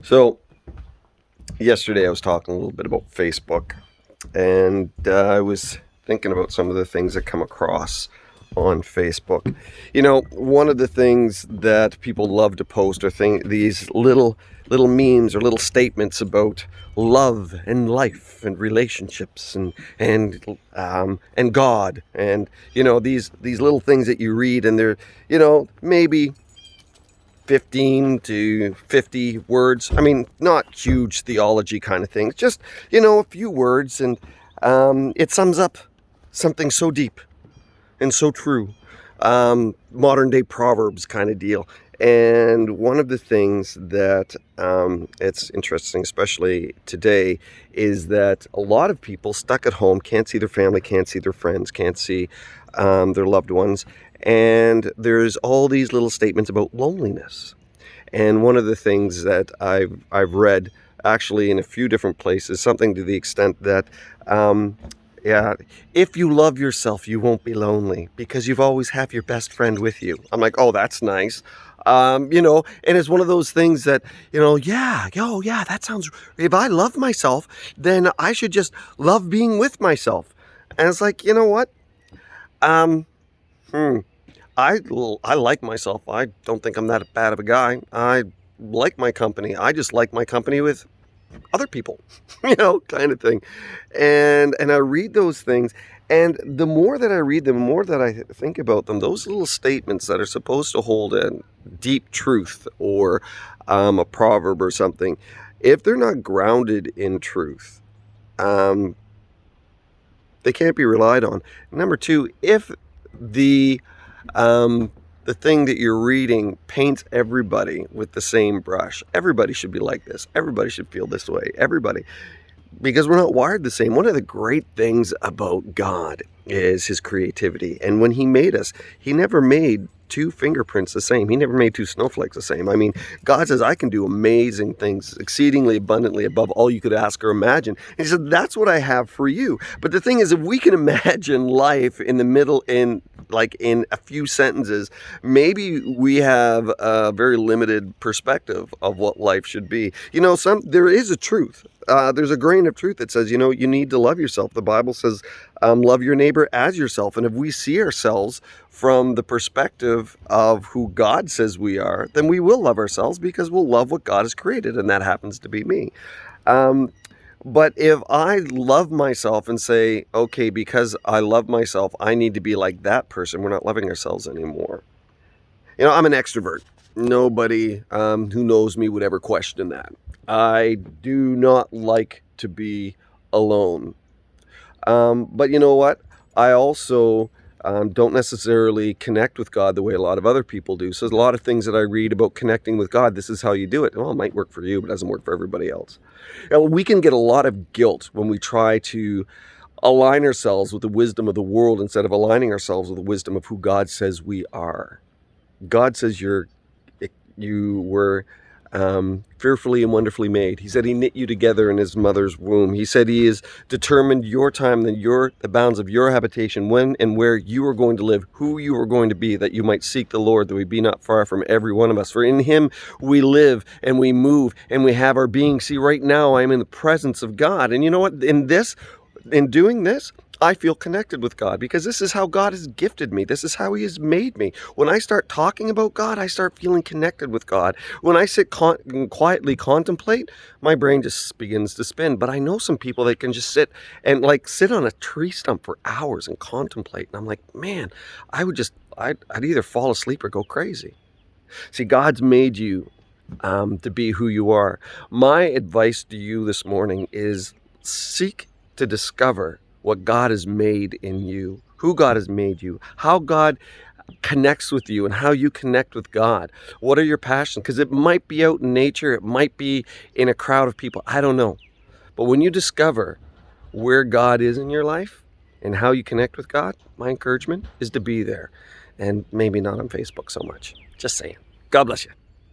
So, yesterday I was talking a little bit about Facebook, and I was thinking about some of the things that come across on Facebook. One of the things that people love to post are these little memes or little statements about love and life and relationships and God, and these little things that you read, and they're maybe 15 to 50 words. I mean, not huge theology kind of things, just, a few words, and it sums up something so deep and so true. Modern day Proverbs kind of deal. And one of the things that it's interesting, especially today, is that a lot of people stuck at home can't see their family, can't see their friends, can't see their loved ones. And there's all these little statements about loneliness. And one of the things that I've read actually in a few different places, something to the extent that, yeah, if you love yourself, you won't be lonely because you've always have your best friend with you. I'm like, oh, that's nice. And it's one of those things that, yeah, that sounds, if I love myself, then I should just love being with myself. And it's like, you know what? Um, hmm. I like myself. I don't think I'm that bad of a guy. I like my company. I just like my company with other people, kind of thing. And I read those things, and the more that I read them, the more that I think about them, those little statements that are supposed to hold a deep truth or a proverb or something, if they're not grounded in truth, um, they can't be relied on. Number two, if the the thing that you're reading paints everybody with the same brush. Everybody should be like this. Everybody should feel this way. Everybody. Because we're not wired the same. One of the great things about God is his creativity. And when he made us, he never made two fingerprints the same. He never made two snowflakes the same. I mean, God says, I can do amazing things, exceedingly abundantly above all you could ask or imagine. And he said, that's what I have for you. But the thing is, if we can imagine life in the middle, in a few sentences, maybe we have a very limited perspective of what life should be. There is a truth. There's a grain of truth that says, you need to love yourself. The Bible says, love your neighbor as yourself. And if we see ourselves from the perspective of who God says we are, then we will love ourselves because we'll love what God has created. And that happens to be me. But if I love myself and say, okay, because I love myself, I need to be like that person, we're not loving ourselves anymore. I'm an extrovert. Nobody who knows me would ever question that. I do not like to be alone. But you know what? I also don't necessarily connect with God the way a lot of other people do. So there's a lot of things that I read about connecting with God. This is how you do it. Well, it might work for you, but it doesn't work for everybody else. We can get a lot of guilt when we try to align ourselves with the wisdom of the world instead of aligning ourselves with the wisdom of who God says we are. God says you were fearfully and wonderfully made. He said he knit you together in his mother's womb. He said he has determined your time and the bounds of your habitation, when and where you are going to live, who you are going to be, that you might seek the Lord, that we be not far from every one of us. For in him we live and we move and we have our being. See, right now I am in the presence of God. And you know what? In doing this, I feel connected with God because this is how God has gifted me. This is how he has made me. When I start talking about God, I start feeling connected with God. When I sit quietly contemplate, my brain just begins to spin. But I know some people that can just sit on a tree stump for hours and contemplate. And I'm like, man, I'd either fall asleep or go crazy. See, God's made you to be who you are. My advice to you this morning is seek to discover what God has made in you, who God has made you, how God connects with you and how you connect with God. What are your passions? Because it might be out in nature, it might be in a crowd of people, I don't know. But when you discover where God is in your life and how you connect with God, my encouragement is to be there and maybe not on Facebook so much. Just saying. God bless you.